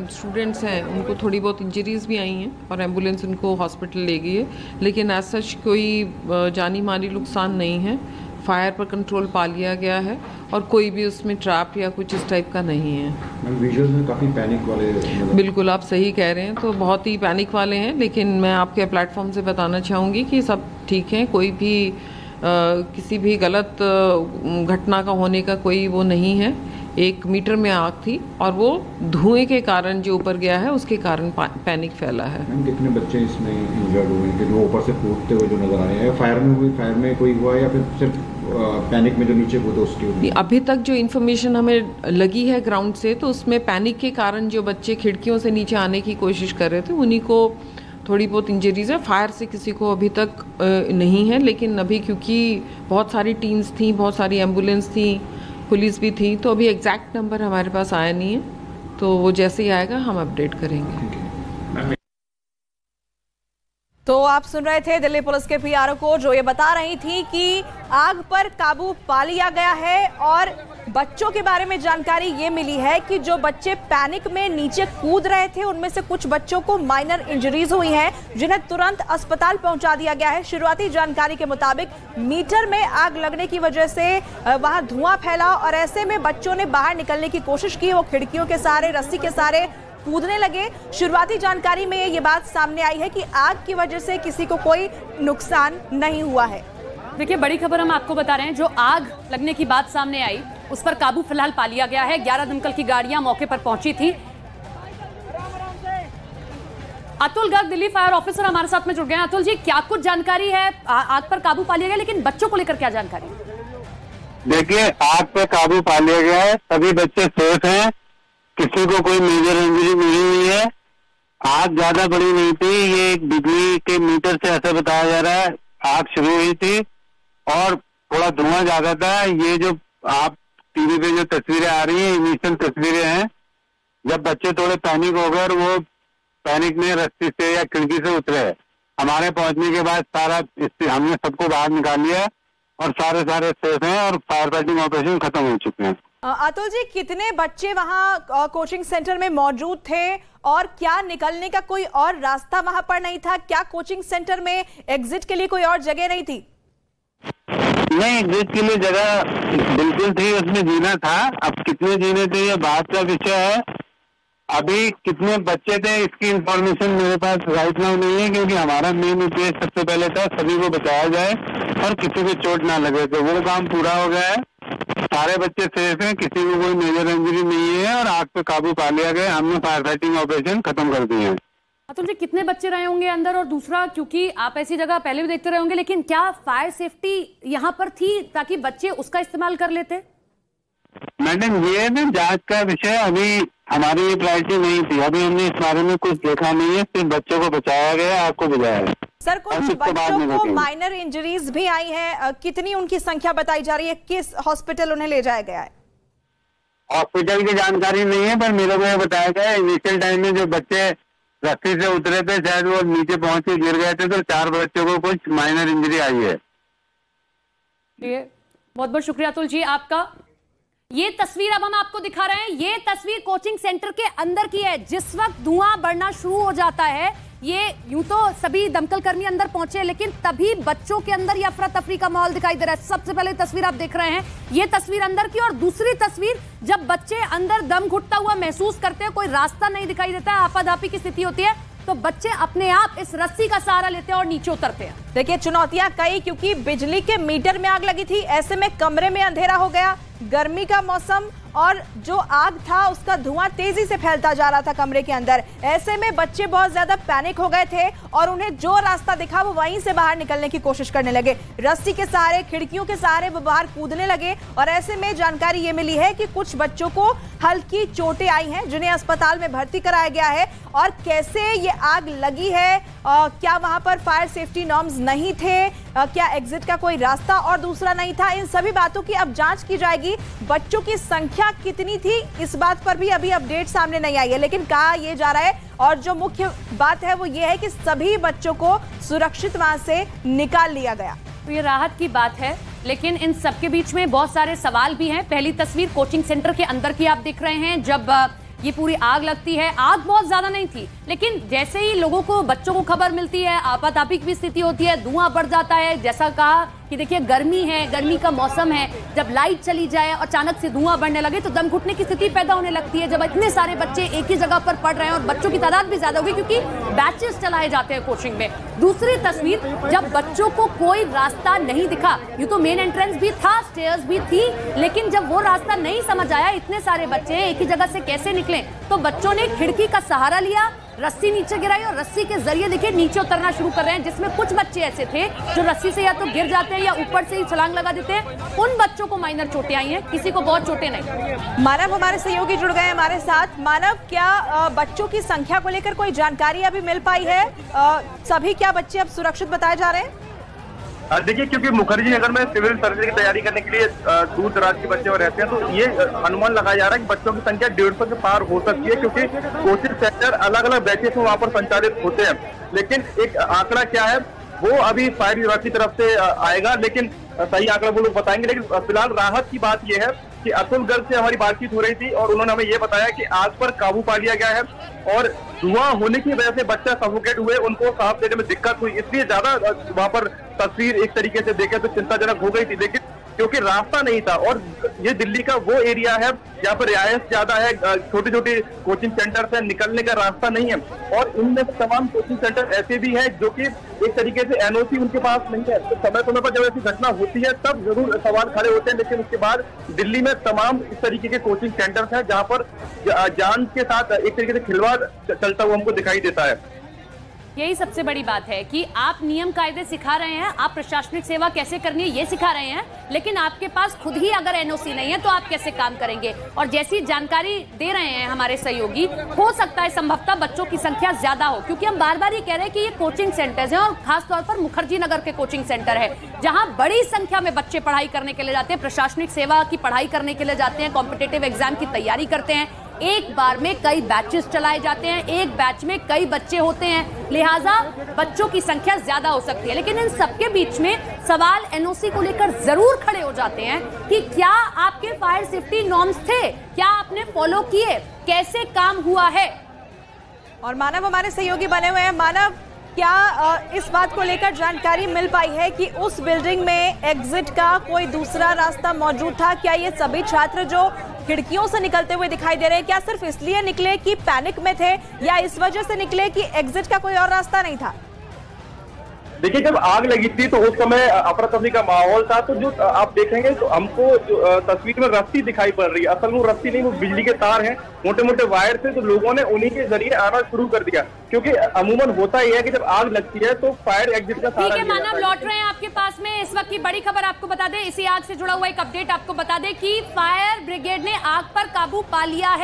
Students हैं उनको थोड़ी बहुत इंजरीज भी आई हैं और एम्बुलेंस उनको हॉस्पिटल ले गई है, लेकिन एज सच कोई जानी माली नुकसान नहीं है। फायर पर कंट्रोल पा लिया गया है और कोई भी उसमें ट्रैप या कुछ इस टाइप का नहीं है। विजुअल्स में काफ़ी पैनिक वाले। बिल्कुल आप सही कह रहे हैं, तो बहुत ही पैनिक वाले हैं, लेकिन मैं आपके प्लेटफॉर्म से बताना चाहूँगी कि सब ठीक हैं, कोई भी किसी भी गलत घटना का होने का कोई वो नहीं है। 1 मीटर में आग थी और वो धुएं के कारण जो ऊपर गया है उसके कारण पैनिक फैला है। कितने बच्चे इसमें इंजर्ड हुए हैं, जो ऊपर से कूदते हुए जो नजर आए हैं? फायर में कोई हुआ या फिर सिर्फ पैनिक में जो नीचे कूदे उसकी? अभी तक जो इन्फॉर्मेशन हमें लगी है ग्राउंड से, तो उसमें पैनिक के कारण जो बच्चे खिड़कियों से नीचे आने की कोशिश कर रहे थे उन्हीं को थोड़ी बहुत इंजरीज है। फायर से किसी को अभी तक नहीं है, लेकिन अभी क्योंकि बहुत सारी टीम्स थी, बहुत सारी एम्बुलेंस थी, पुलिस भी थी, तो अभी एग्जैक्ट नंबर हमारे पास आया नहीं है, तो वो जैसे ही आएगा हम अपडेट करेंगे। तो आप सुन रहे थे दिल्ली पुलिस के पीआरओ को, जो ये बता रही थी कि आग पर काबू पा लिया गया है। और बच्चों के बारे में जानकारी ये मिली है कि जो बच्चे पैनिक में नीचे कूद रहे थे उनमें से कुछ बच्चों को माइनर इंजरीज हुई हैं, जिन्हें तुरंत अस्पताल पहुंचा दिया गया है। शुरुआती जानकारी के मुताबिक मीटर में आग लगने की वजह से वहां धुआं फैला और ऐसे में बच्चों ने बाहर निकलने की कोशिश की। वो खिड़कियों के सहारे, रस्सी के सहारे कूदने लगे। शुरुआती जानकारी में ये बात सामने आई है कि आग की वजह से किसी को कोई नुकसान नहीं हुआ है। देखिए, बड़ी खबर हम आपको बता रहे हैं, जो आग लगने की बात सामने आई उस पर काबू फिलहाल पा लिया गया है। 11 दमकल की गाड़ियां मौके पर पहुंची थी। अतुल गर्ग दिल्ली फायर ऑफिसर हमारे साथ में जुड़ गए हैं। अतुल जी, क्या कुछ जानकारी है? आग पर काबू पा लिया गया, लेकिन बच्चों को लेकर क्या जानकारी? देखिए, आग पे काबू पा लिया गया है, सभी बच्चे सेफ हैं, किसी को कोई मेजर इंजरी नहीं हुई है। आग ज्यादा बड़ी नहीं थी, ये एक बिजली के मीटर से ऐसा बताया जा रहा है आग शुरू हुई थी और थोड़ा धुआं ज्यादा था। ये जो आप टीवी पे जो तस्वीरें आ रही हैं, इनिशियल तस्वीरें हैं, जब बच्चे थोड़े पैनिक हो गए और वो पैनिक में रस्सी से या खिड़की से उतरे। हमारे पहुंचने के बाद हमने सबको बाहर निकाल लिया और सारे सेफ हैं और फायर फाइटिंग ऑपरेशन खत्म हो चुके हैं। अतुल जी, कितने बच्चे वहां कोचिंग सेंटर में मौजूद थे और क्या निकलने का कोई और रास्ता वहां पर नहीं था? क्या कोचिंग सेंटर में एग्जिट के लिए कोई और जगह नहीं थी? नहीं, एग्जिट के लिए जगह बिल्कुल थी, उसमें जीना था। अब कितने जीने थे ये बात का विषय है। अभी कितने बच्चे थे इसकी इंफॉर्मेशन मेरे पास राइट नाउ नहीं है, क्योंकि हमारा मेन उद्देश्य सबसे पहले था सभी को बचाया जाए और किसी को चोट ना लगे, तो वो काम पूरा हो गया है। सारे बच्चे सेफ हैं, किसी को कोई मेजर इंजरी नहीं है और आग पे काबू पा लिया गया। हमने फायर फाइटिंग ऑपरेशन खत्म कर दिए हैं। अतुल जी, कितने बच्चे रहे होंगे अंदर? और दूसरा, क्योंकि आप ऐसी जगह पहले भी देखते रहे होंगे, लेकिन क्या फायर सेफ्टी यहाँ पर थी ताकि बच्चे उसका इस्तेमाल कर लेते? मैडम, ये ना जांच का विषय, अभी हमारी ये प्रायोरिटी नहीं थी। अभी हमने इस बारे में कुछ देखा नहीं है, सिर्फ बच्चों को बचाया गया, आग को बुझाया है। सर, कुछ बच्चों को माइनर इंजरीज भी आई हैं, कितनी उनकी संख्या बताई जा रही है? किस हॉस्पिटल उन्हें ले जाया गया है? हॉस्पिटल की जानकारी नहीं है, पर मेरे को ये बताया गया इनिशियल टाइम में जो बच्चे रस्सी से उतरे थे, शायद वो नीचे पहुंच के गिर गए थे, तो 4 बच्चों को कुछ माइनर इंजरी आई है। बहुत बहुत शुक्रिया अतुल जी आपका। ये तस्वीर अब हम आपको दिखा रहे हैं, ये तस्वीर कोचिंग सेंटर के अंदर की है। जिस वक्त धुआं बढ़ना शुरू हो जाता है, ये यूं तो सभी दमकल कर्मी अंदर पहुंचे, लेकिन तभी बच्चों के अंदर ये अफरा तफरी का माहौल दिखाई दे रहा है। सबसे पहले तस्वीर आप देख रहे हैं, ये तस्वीर अंदर की, और दूसरी तस्वीर जब बच्चे अंदर दम घुटता हुआ महसूस करते हैं, कोई रास्ता नहीं दिखाई देता है, आपाधापी की स्थिति होती है, तो बच्चे अपने आप इस रस्सी का सहारा लेते हैं और नीचे उतरते हैं। देखिए, चुनौतियां कई, क्योंकि बिजली के मीटर में आग लगी थी, ऐसे में कमरे में अंधेरा हो गया, गर्मी का मौसम और जो आग था उसका धुआं तेजी से फैलता जा रहा था कमरे के अंदर। ऐसे में बच्चे बहुत ज्यादा पैनिक हो गए थे और उन्हें जो रास्ता दिखा वो वहीं से बाहर निकलने की कोशिश करने लगे। रस्सी के सहारे, खिड़कियों के सहारे वो बाहर कूदने लगे और ऐसे में जानकारी ये मिली है कि कुछ बच्चों को हल्की चोटें आई हैं, जिन्हें अस्पताल में भर्ती कराया गया है। और कैसे ये आग लगी है, क्या वहां पर फायर सेफ्टी नॉर्म्स नहीं थे, क्या एग्जिट का कोई रास्ता और दूसरा नहीं था, इन सभी बातों की अब जांच की जाएगी। बच्चों की संख्या कितनी थी, इस बात पर भी अभी अपडेट सामने नहीं आई है, लेकिन कहा यह जा रहा है और जो मुख्य बात है वो ये है कि सभी बच्चों को सुरक्षित वहां से निकाल लिया गया। तो ये राहत की बात है, लेकिन इन सबके बीच में बहुत सारे सवाल भी हैं। पहली तस्वीर कोचिंग सेंटर के अंदर की आप देख रहे हैं, जब ये पूरी आग लगती है। आग बहुत ज्यादा नहीं थी, लेकिन जैसे ही लोगों को, बच्चों को खबर मिलती है, आपातकालीन की स्थिति होती है, धुआं बढ़ जाता है। जैसा कहा कि देखिए गर्मी है, गर्मी का मौसम है, जब लाइट चली जाए और अचानक से धुआं बढ़ने लगे तो दम घुटने की स्थिति पैदा होने लगती है। जब इतने सारे बच्चे एक ही जगह पर पढ़ रहे हैं और बच्चों की तादाद भी ज्यादा होगी क्योंकि बैचेस चलाए जाते हैं कोचिंग में। दूसरी तस्वीर, जब बच्चों को कोई रास्ता नहीं दिखा, यूं तो मेन एंट्रेंस भी था, स्टेयर्स भी थी, लेकिन जब वो रास्ता नहीं समझ आया, इतने सारे बच्चे एक ही जगह से कैसे निकले, तो बच्चों ने खिड़की का सहारा लिया, रस्सी नीचे गिराई और रस्सी के जरिए देखिए नीचे उतरना शुरू कर रहे हैं, जिसमें कुछ बच्चे ऐसे थे जो रस्सी से या तो गिर जाते हैं या ऊपर से ही छलांग लगा देते हैं। उन बच्चों को माइनर चोटें आई हैं, किसी को बहुत चोटें नहीं। मानव हमारे सहयोगी जुड़ गए हैं हमारे साथ। मानव, क्या बच्चों की संख्या को लेकर कोई जानकारी अभी मिल पाई है? सभी क्या बच्चे अब सुरक्षित बताए जा रहे हैं? देखिए, क्योंकि मुखर्जी नगर में सिविल सर्जरी की तैयारी करने के लिए दूर दराज के बच्चे रहते हैं, तो ये अनुमान लगाया जा रहा है कि बच्चों की संख्या 150 के पार हो सकती है, क्योंकि कोचिंग सेंटर अलग अलग बैचेस में वहां पर संचालित होते हैं। लेकिन एक आंकड़ा क्या है वो अभी फायर विभाग की तरफ से आएगा, लेकिन सही आंकड़ा वो लोग बताएंगे। लेकिन फिलहाल राहत की बात यह है कि अतुल गर्ग से हमारी बातचीत हो रही थी और उन्होंने हमें ये बताया कि आग पर काबू पा लिया गया है और धुआं होने की वजह से बच्चा सफोकेट हुए, उनको सांस लेने में दिक्कत हुई, इसलिए ज्यादा वहां पर तस्वीर एक तरीके से देखे तो चिंताजनक हो गई थी। लेकिन क्योंकि रास्ता नहीं था, और ये दिल्ली का वो एरिया है जहाँ पर रिहायश ज्यादा है, छोटे छोटे कोचिंग सेंटर से निकलने का रास्ता नहीं है, और इनमें तमाम कोचिंग सेंटर ऐसे भी हैं जो कि एक तरीके से एनओसी उनके पास नहीं है। तो समय समय पर जब ऐसी घटना होती है तब जरूर सवाल खड़े होते हैं, लेकिन उसके बाद दिल्ली में तमाम इस तरीके के कोचिंग सेंटर्स हैं जहाँ पर जान के साथ एक तरीके से खिलवाड़ चलता हुआ हमको दिखाई देता है। यही सबसे बड़ी बात है कि आप नियम कायदे सिखा रहे हैं, आप प्रशासनिक सेवा कैसे करनी है ये सिखा रहे हैं, लेकिन आपके पास खुद ही अगर एनओसी नहीं है तो आप कैसे काम करेंगे? और जैसी जानकारी दे रहे हैं हमारे सहयोगी, हो सकता है संभवतः बच्चों की संख्या ज्यादा हो, क्योंकि हम बार बार ये कह रहे हैं कि ये कोचिंग सेंटर्स हैं और खासतौर पर मुखर्जी नगर के कोचिंग सेंटर है जहां बड़ी संख्या में बच्चे पढ़ाई करने के लिए जाते हैं, प्रशासनिक सेवा की पढ़ाई करने के लिए जाते हैं, कॉम्पिटिटिव एग्जाम की तैयारी करते हैं। एक बार में कई बैचेस चलाए जाते हैं, एक बैच में कई बच्चे होते हैं, लिहाजा बच्चों की संख्या ज्यादा हो सकती है। लेकिन इन सबके बीच में सवाल एनओसी को लेकर जरूर खड़े हो जाते हैं कि क्या आपके फायर सेफ्टी नॉर्म्स थे, क्या आपने फॉलो किए, कैसे काम हुआ है? और मानव हमारे सहयोगी बने हुए हैं। मानव, क्या इस बात को लेकर जानकारी मिल पाई है कि उस बिल्डिंग में एग्जिट का कोई दूसरा रास्ता मौजूद था? क्या ये सभी छात्र जो खिड़कियों से निकलते हुए दिखाई दे रहे हैं, क्या सिर्फ इसलिए निकले कि पैनिक में थे, या इस वजह से निकले कि एग्जिट का कोई और रास्ता नहीं था? देखिए, जब आग लगी थी तो उस समय अफरा तफरी का माहौल था, तो जो आप देखेंगे तो हमको जो तस्वीर में रस्सी दिखाई पड़ रही है, असल में वो रस्सी नहीं, वो बिजली के तार हैं, मोटे मोटे वायर थे, तो लोगों ने उन्हीं के जरिए आना शुरू कर दिया, क्योंकि अमूमन होता ही है कि जब आग लगती है तो फायर एग्जिट का सहारा लिया जाता है। मानव लौट रहे हैं आपके पास में, इस वक्त की बड़ी खबर आपको बता दें, इसी आग से जुड़ा हुआ एक अपडेट आपको बता दें कि फायर ब्रिगेड ने आग पर काबू पा लिया है।